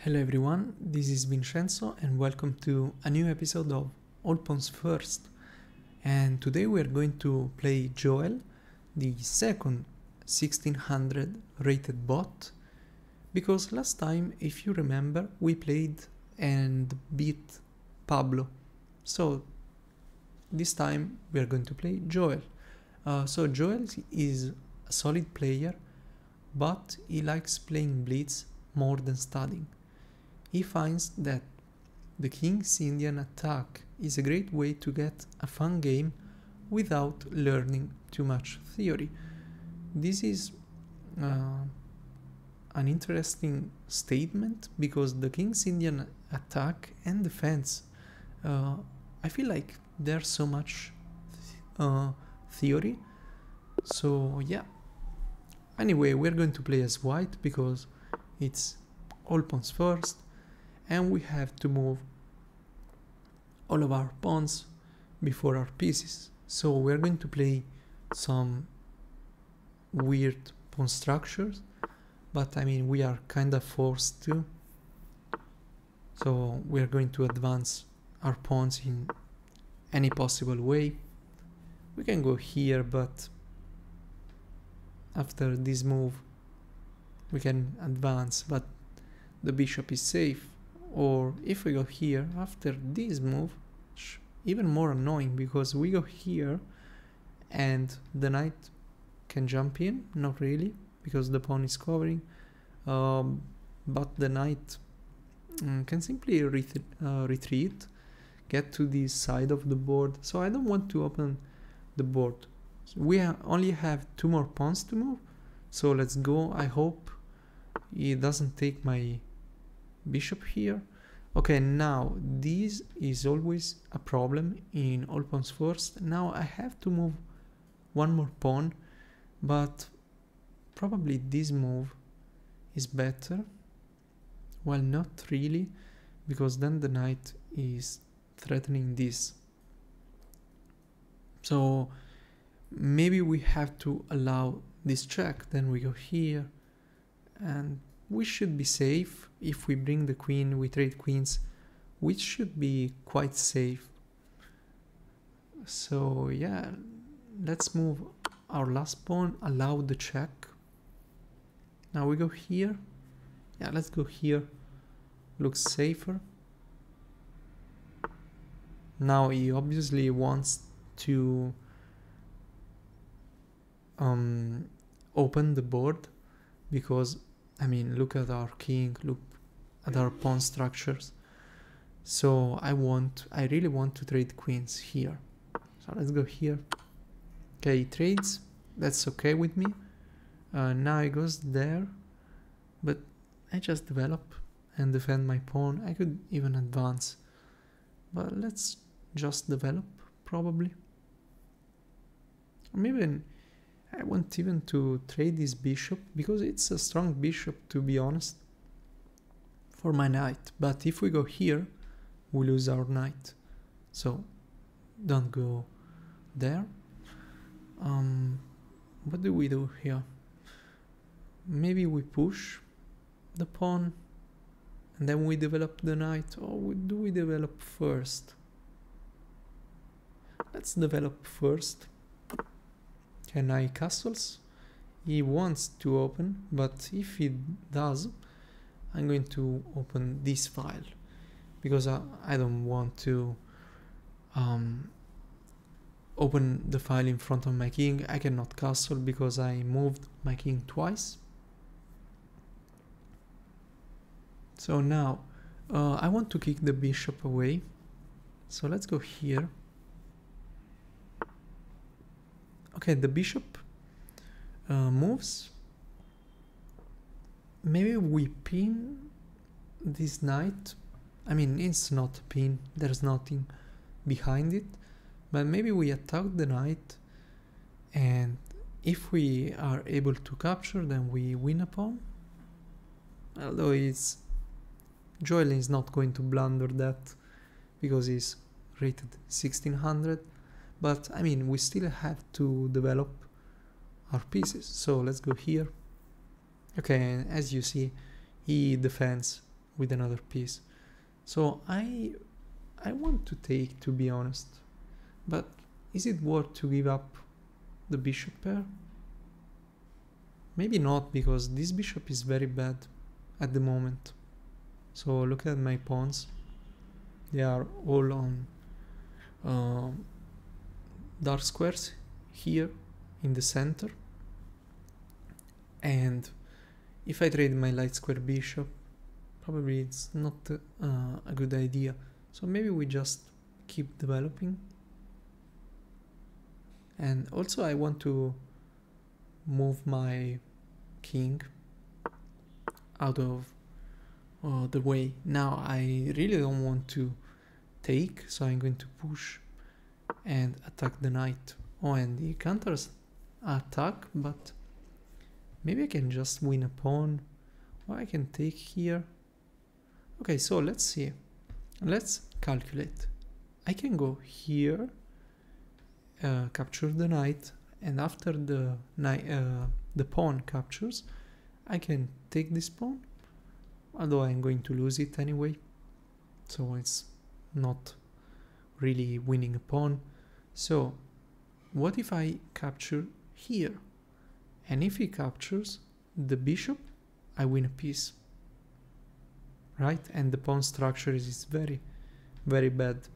Hello everyone, this is Vincenzo and welcome to a new episode of All Pawns First. And today we are going to play Joel, the second 1600 rated bot, because last time, if you remember, we played and beat Pablo. So this time we are going to play Joel. So Joel is a solid player, but he likes playing blitz more than studying. He finds that the King's Indian attack is a great way to get a fun game without learning too much theory. This is an interesting statement because the King's Indian attack and defense, I feel like there's so much theory. So yeah. Anyway, we're going to play as white because it's all pawns first. And we have to move all of our pawns before our pieces. So we're going to play some weird pawn structures, but I mean we are kind of forced to. So we're going to advance our pawns in any possible way. We can go here, but after this move we can advance, but the bishop is safe. Or if we go here after this move, even more annoying because we go here and the knight can jump in, not really because the pawn is covering, but the knight can simply retreat, get to this side of the board. So I don't want to open the board. So we only have 2 more pawns to move, so let's go. I hope he doesn't take my bishop here. Okay, now this is always a problem in all pawns first. Now I have to move 1 more pawn, but probably this move is better. Well, not really, because then the knight is threatening this. So maybe we have to allow this check, then we go here and we should be safe. If we bring the queen, we trade queens, which should be quite safe. So yeah, let's move our last pawn, allow the check. Now we go here. Yeah, let's go here. Looks safer. Now he obviously wants to open the board because I mean, look at our king, look at our pawn structures. So I really want to trade queens here. So let's go here. Okay, he trades. That's okay with me. Now he goes there. But I just develop and defend my pawn. I could even advance. But let's just develop, probably. Or maybe I want even to trade this bishop, because it's a strong bishop, to be honest, for my knight. But if we go here, we lose our knight. So, don't go there. What do we do here? Maybe we push the pawn, and then we develop the knight. Or do we develop first? Let's develop first. Can I castles? He wants to open, but if he does, I'm going to open this file because I don't want to open the file in front of my king. I cannot castle because I moved my king twice. So now I want to kick the bishop away. So let's go here. Okay, the bishop moves. Maybe we pin this knight. I mean, it's not a pin, there's nothing behind it. But maybe we attack the knight, and if we are able to capture, then we win a pawn. Although Joel is not going to blunder that because he's rated 1600. But I mean, we still have to develop our pieces. So let's go here. Okay, and as you see, he defends with another piece. So I want to take, to be honest, but is it worth to give up the bishop pair? Maybe not, because this bishop is very bad at the moment. So look at my pawns, they are all on dark squares here in the center, and if I trade my light square bishop, probably it's not a good idea. So maybe we just keep developing. And also I want to move my king out of the way. Now I really don't want to take, so I'm going to push and attack the knight. Oh, and the counters attack, but maybe I can just win a pawn, or I can take here. Okay, so let's see. Let's calculate. I can go here, capture the knight, and after the pawn captures, I can take this pawn, although I'm going to lose it anyway, so it's not really winning a pawn. So what if I capture here? And if he captures the bishop, I win a piece, right? And the pawn structure is very, very bad,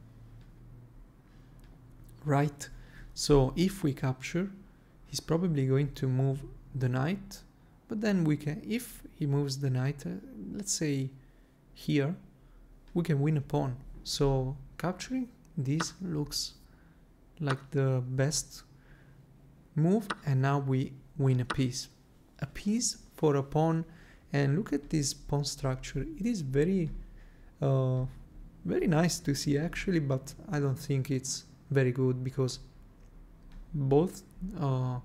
right? So if we capture, he's probably going to move the knight, but then we can, if he moves the knight, let's say here, we can win a pawn. So capturing this looks like the best move, and now we win a piece for a pawn. And look at this pawn structure, it is very very nice to see actually, but I don't think it's very good, because both the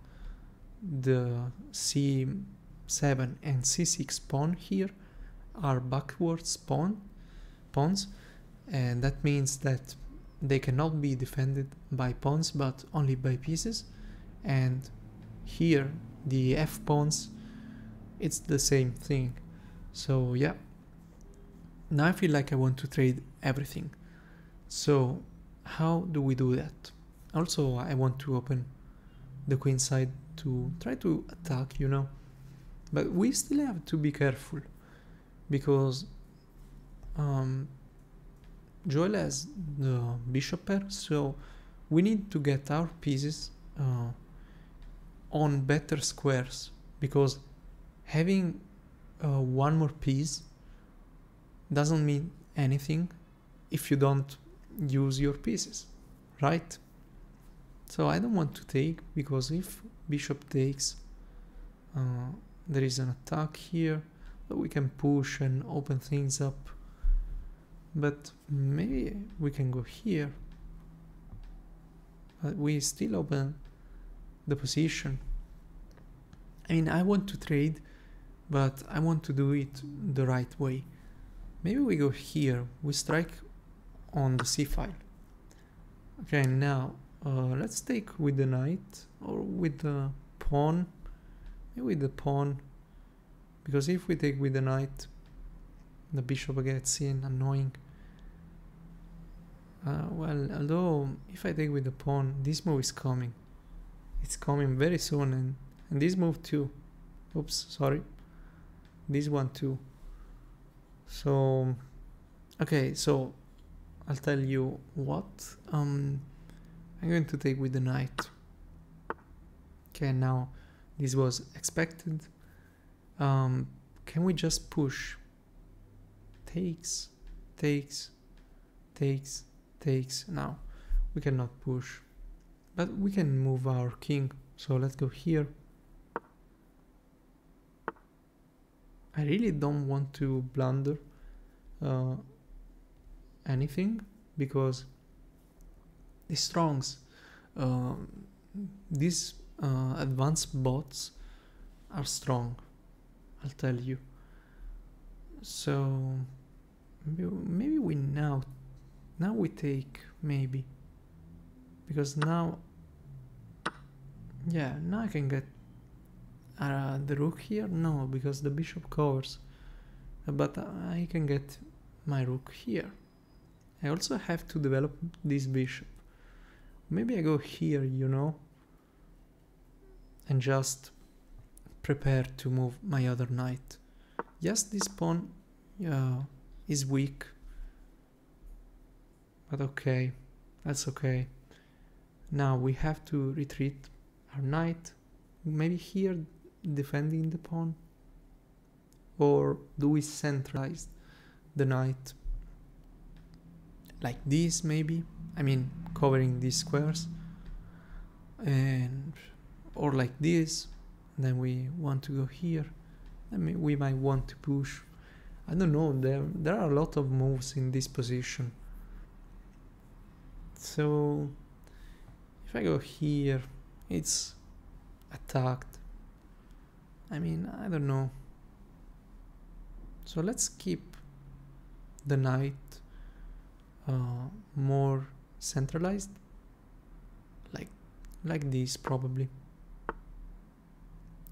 c7 and c6 pawn here are backwards pawns, and that means that they cannot be defended by pawns but only by pieces. And here the f pawns, it's the same thing. So yeah, now I feel like I want to trade everything. So how do we do that? Also, I want to open the queen side to try to attack, you know, but we still have to be careful, because Joel has the bishop pair, so we need to get our pieces on better squares, because having one more piece doesn't mean anything if you don't use your pieces, right? So I don't want to take, because if bishop takes, there is an attack here, but we can push and open things up. But maybe we can go here, but we still open the position. I mean, I want to trade, but I want to do it the right way. Maybe we go here, we strike on the c file. Okay, now let's take with the knight or with the pawn. Maybe with the pawn, because if we take with the knight, the bishop gets in, annoying. Well, although if I take with the pawn, this move is coming. It's coming very soon, and this move too. Oops, sorry. This one too. So, okay, so I'll tell you what. I'm going to take with the knight. Okay, now this was expected. Can we just push? Takes. Now we cannot push, but we can move our king. So let's go here. I really don't want to blunder anything, because the strongs, these advanced bots are strong, I'll tell you. So maybe we now we take, maybe, because now, yeah, now I can get the rook here. No, because the bishop covers but I can get my rook here. I also have to develop this bishop. Maybe I go here, you know, and just prepare to move my other knight. Yes, this pawn is weak, but okay, that's okay. Now we have to retreat our knight, maybe here defending the pawn, or do we centralize the knight like this maybe? I mean, covering these squares, and or like this. Then we want to go here. I mean, we might want to push. I don't know. There are a lot of moves in this position. So if I go here, it's attacked. I mean, I don't know. So let's keep the knight more centralized, like this probably.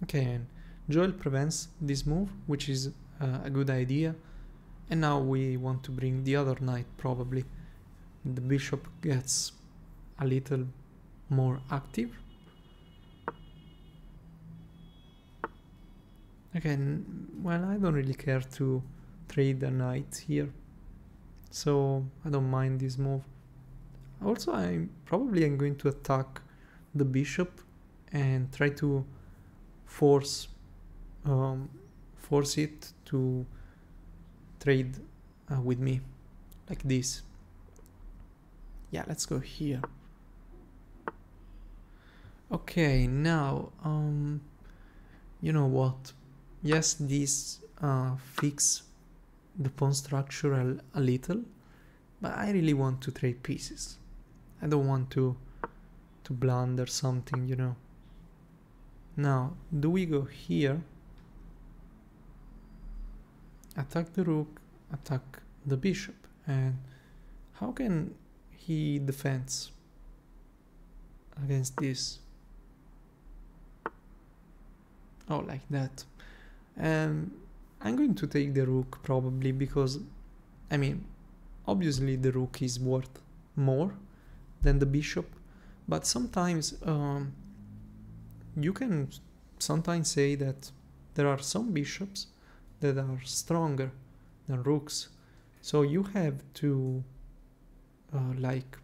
Okay, and Joel prevents this move, which is a good idea. And now we want to bring the other knight probably. The bishop gets a little more active. Okay, well, I don't really care to trade a knight here, so I don't mind this move. Also, I'm going to attack the bishop and try to force it to trade with me, like this. Yeah, let's go here. Okay, now you know what? Yes, this fix the pawn structure a little, but I really want to trade pieces. I don't want to blunder something, you know. Now, do we go here, attack the rook, attack the bishop, and how can he defend against this? Oh, like that. I'm going to take the rook probably because, I mean, obviously the rook is worth more than the bishop, but sometimes you can sometimes say that there are some bishops that are stronger than rooks, so you have to like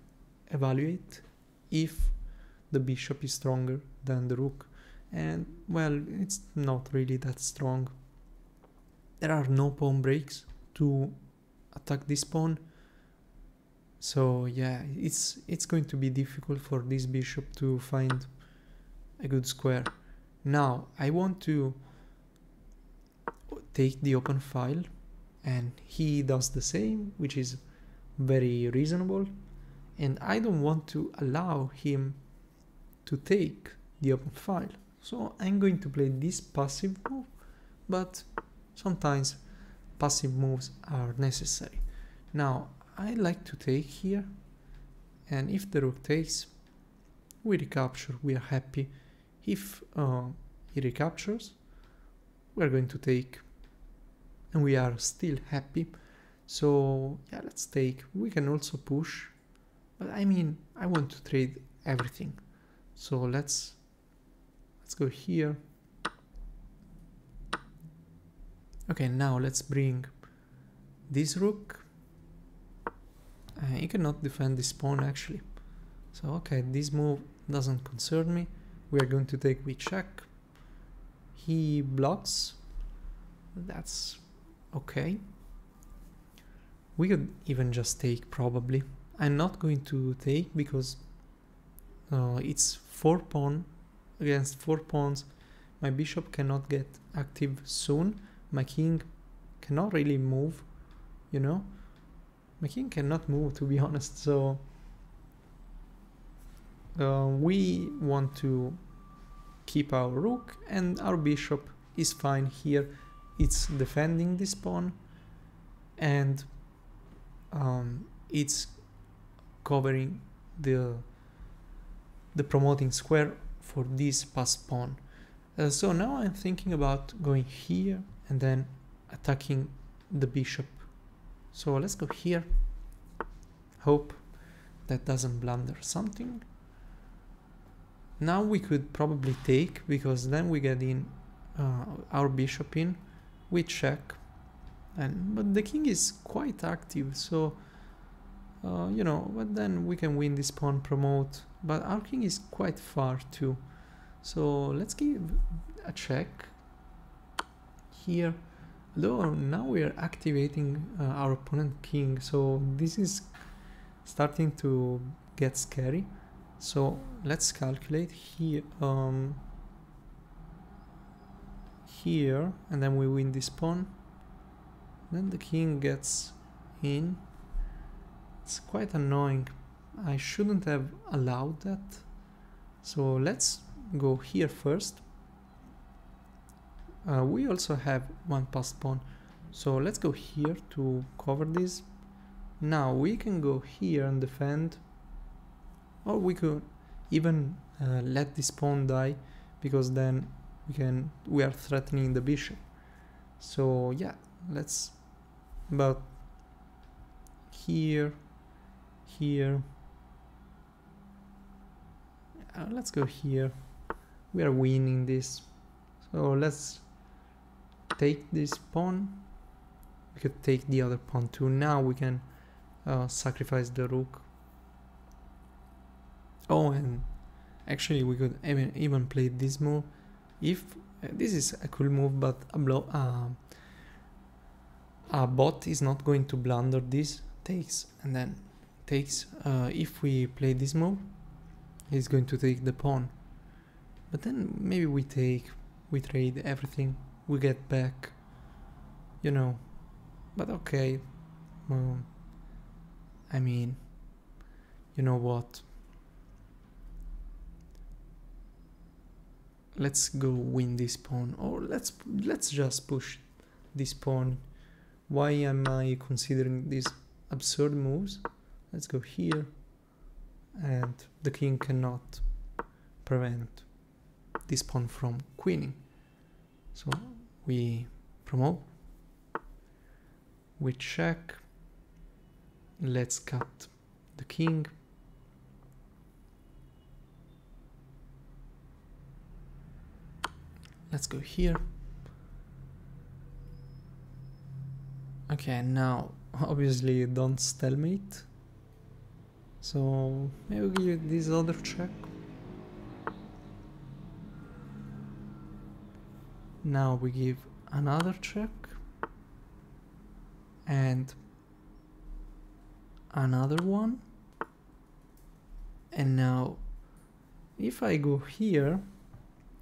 evaluate if the bishop is stronger than the rook, and well, it's not really that strong. There are no pawn breaks to attack this pawn, so yeah, it's going to be difficult for this bishop to find a good square. Now I want to take the open file, and he does the same, which is very reasonable, and I don't want to allow him to take the open file, so I'm going to play this passive move, but sometimes passive moves are necessary. Now I like to take here, and if the rook takes, we recapture, we are happy. If he recaptures, we are going to take, and we are still happy. So yeah, let's take. We can also push, but I mean, I want to trade everything. So let's go here. Okay, now let's bring this rook. He cannot defend this pawn actually. So okay, this move doesn't concern me. We are going to take with check. He blocks. That's okay. We could even just take probably. I'm not going to take because it's 4 pawn against 4 pawns. My bishop cannot get active soon. My king cannot really move, you know. My king cannot move, to be honest, so we want to keep our rook, and our bishop is fine here. It's defending this pawn, and it's covering the promoting square for this passed pawn. So now I'm thinking about going here and then attacking the bishop. So let's go here. Hope that doesn't blunder something. Now we could probably take, because then we get in our bishop in. We check, but the king is quite active, so you know, but then we can win this pawn, promote, but our king is quite far too. So let's give a check here, though now we are activating our opponent king, so this is starting to get scary. So let's calculate here, here, and then we win this pawn. Then the king gets in. It's quite annoying. I shouldn't have allowed that. So let's go here first. We also have one passed pawn, so let's go here to cover this. Now we can go here and defend, or we could even let this pawn die, because then we are threatening the bishop. So yeah, let's, but here, let's go here. We are winning this, so let's take this pawn. We could take the other pawn too. Now we can sacrifice the rook. Oh, and actually we could even play this move. If this is a cool move, but a bot is not going to blunder this. Takes and then takes. If we play this move, he's going to take the pawn. But then maybe we trade everything, we get back, you know. But okay, I mean, you know what? Let's go win this pawn, or let's just push this pawn. Why am I considering these absurd moves? Let's go here, and the king cannot prevent this pawn from queening. So we promote, we check, let's cut the king. Let's go here. Okay, now obviously don't stalemate, so maybe we'll give this other check. Now we give another check and another one, and now if I go here,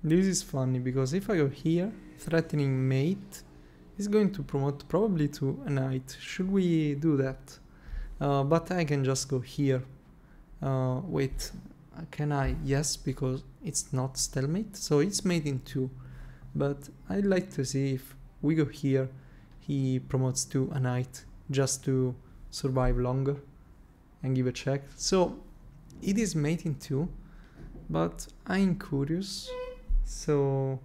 this is funny, because if I go here, threatening mate is going to promote probably to a knight. Should we do that? But I can just go here. Wait, can I? Yes, because it's not stalemate, so it's mate in 2. But I'd like to see if we go here, he promotes to a knight just to survive longer and give a check. So it is mate in 2, but I'm curious. So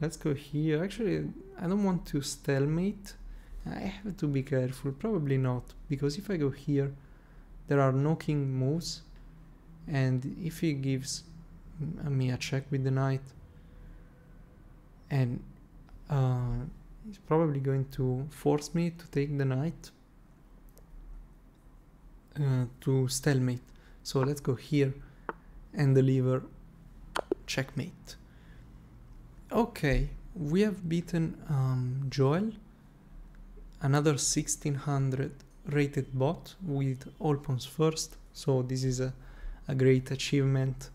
let's go here. Actually, I don't want to stalemate. I have to be careful. Probably not, because if I go here, there are no king moves, and if he gives me a check with the knight, and he's probably going to force me to take the knight to stalemate. So let's go here and deliver checkmate. Okay, we have beaten Joel, another 1600 rated bot with all pawns first, so this is a great achievement,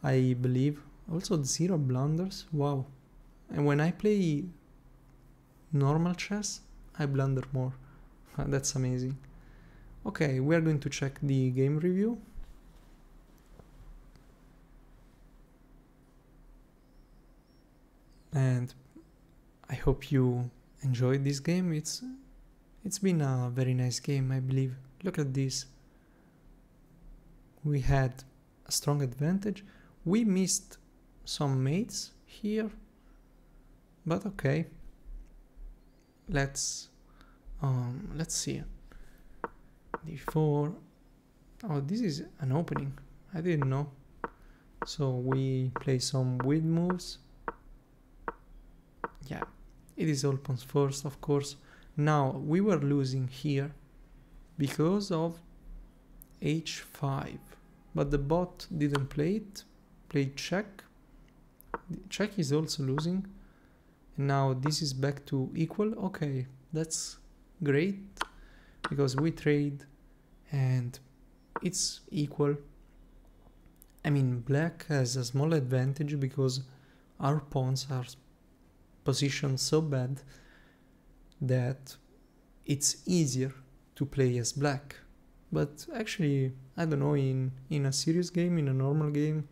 I believe. Also 0 blunders, wow. And when I play normal chess, I blunder more. That's amazing. Okay, we are going to check the game review. And I hope you enjoyed this game. It's been a very nice game, I believe. Look at this. We had a strong advantage. We missed some mates here, but okay. let's see. D4. Oh, this is an opening. I didn't know. So we play some weird moves. Yeah, it is all pawns first, of course. Now we were losing here because of h5, but the bot didn't play it. Played check. Check is also losing. And now this is back to equal. Okay, that's great because we trade and it's equal. I mean, black has a small advantage because our pawns are positioned so bad that it's easier to play as black. But actually, I don't know, in a serious game, in a normal game,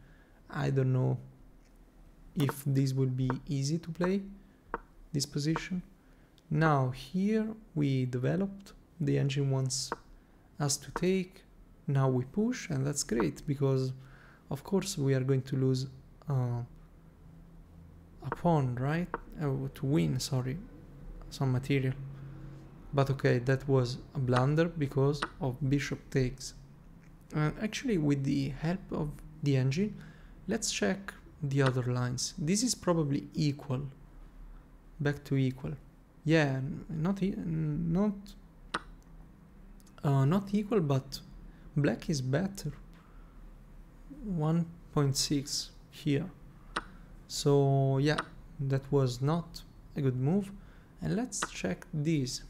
I don't know if this will be easy to play, this position. Now here we developed, the engine wants us to take, now we push, and that's great because of course we are going to lose a pawn, right? To win, sorry, some material. But okay, that was a blunder because of bishop takes. Actually, with the help of the engine, let's check the other lines. This is probably equal, back to equal. Yeah, not equal, but black is better. 1.6 here. So yeah, that was not a good move. And let's check this.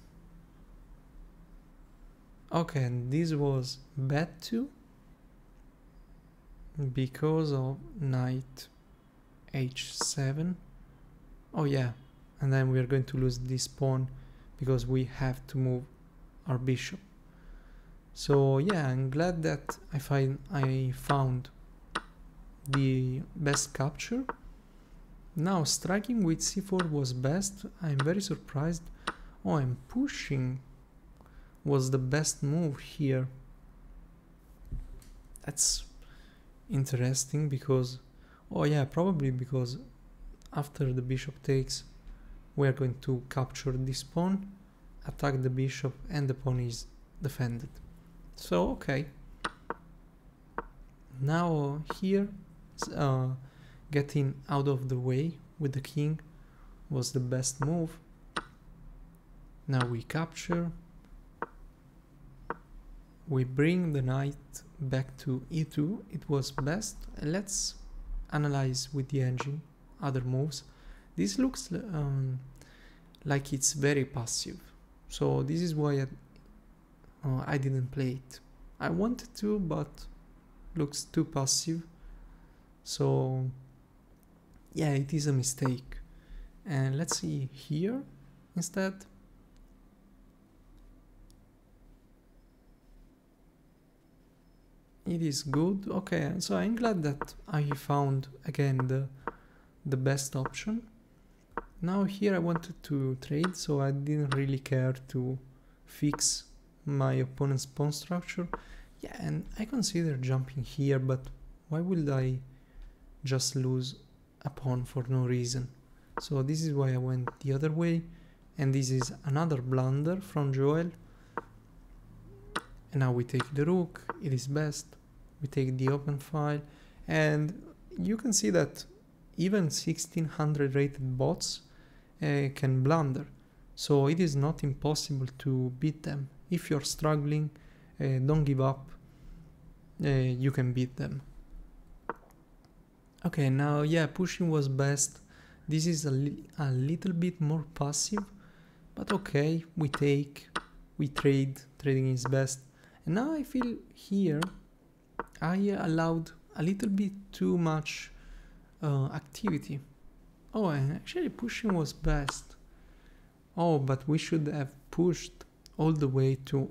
Okay, and this was bad too because of knight h7. Oh yeah, and then we are going to lose this pawn because we have to move our bishop. So yeah, I'm glad that I found the best capture. Now striking with c4 was best. I'm very surprised. Oh, I'm pushing was the best move here. That's interesting because, oh yeah, probably because after the bishop takes, we are going to capture this pawn, attack the bishop, and the pawn is defended. So okay. Now here, getting out of the way with the king was the best move. Now we capture. We bring the knight back to e2. It was best. Let's analyze with the engine other moves. This looks like it's very passive. So this is why I didn't play it. I wanted to, but looks too passive. So yeah, it is a mistake. And let's see here instead. It is good. Okay, so I'm glad that I found again the best option. Now here I wanted to trade, so I didn't really care to fix my opponent's pawn structure. Yeah, and I consider jumping here, but why would I just lose a pawn for no reason? So this is why I went the other way, and this is another blunder from Joel. And now we take the rook, it is best. We take the open file, and you can see that even 1600 rated bots can blunder. So it is not impossible to beat them. If you're struggling, don't give up, you can beat them. Okay, now yeah, pushing was best. This is a little bit more passive, but okay, we take, we trade, trading is best. And now I feel here I allowed a little bit too much activity. Oh, and actually pushing was best. Oh, but we should have pushed all the way to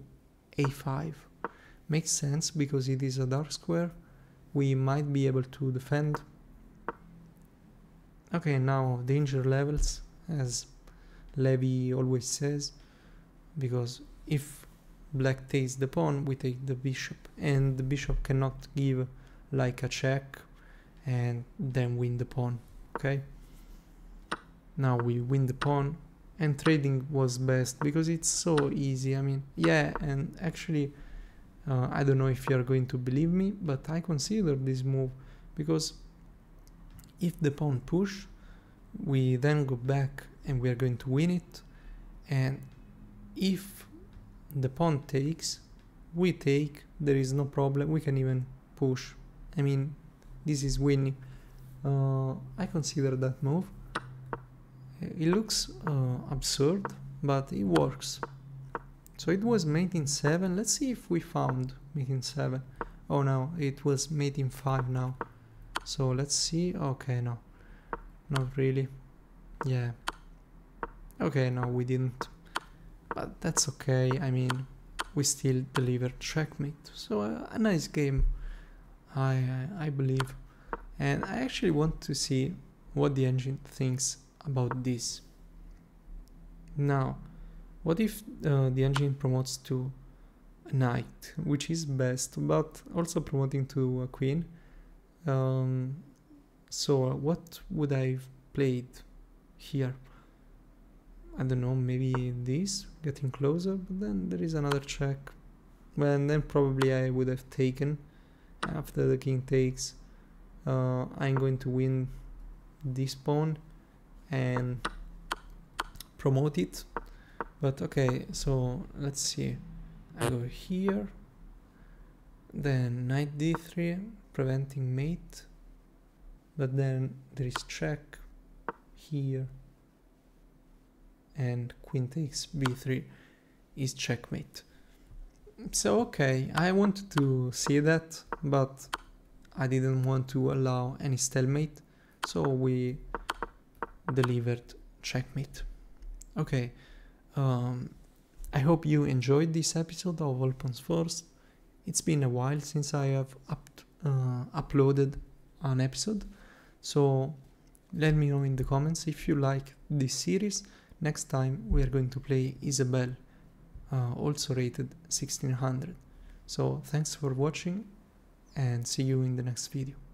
a5. Makes sense because it is a dark square. We might be able to defend. Okay, now danger levels, as Levy always says, because if black takes the pawn, we take the bishop, and the bishop cannot give like a check and then win the pawn. Okay, now we win the pawn, and trading was best because it's so easy. I mean, yeah, and actually I don't know if you're going to believe me, but I consider this move because if the pawn push, we then go back and we are going to win it, and if the pawn takes, we take, there is no problem, we can even push. I mean, this is winning. I consider that move. It looks absurd, but it works. So it was mate in 7. Let's see if we found mate in 7. Oh no, it was mate in 5 now. So let's see. Okay, no, not really. Yeah. Okay, no, we didn't. But that's okay. I mean, we still delivered checkmate. So a nice game, I believe. And I actually want to see what the engine thinks about this. Now, what if the engine promotes to a knight, which is best, but also promoting to a queen? So what would I have played here? I don't know, maybe this, getting closer, but then there is another check. Well, and then probably I would have taken after the king takes. I'm going to win this pawn and promote it. But okay, so let's see. I go here, then knight d3, preventing mate, but then there is check here, and queen takes b3 is checkmate. So okay, I wanted to see that, but I didn't want to allow any stalemate, so we delivered checkmate. Okay, I hope you enjoyed this episode of All Pawns First. It's been a while since I have uploaded an episode, so let me know in the comments if you like this series. Next time we are going to play Isabel, also rated 1600. So thanks for watching and see you in the next video.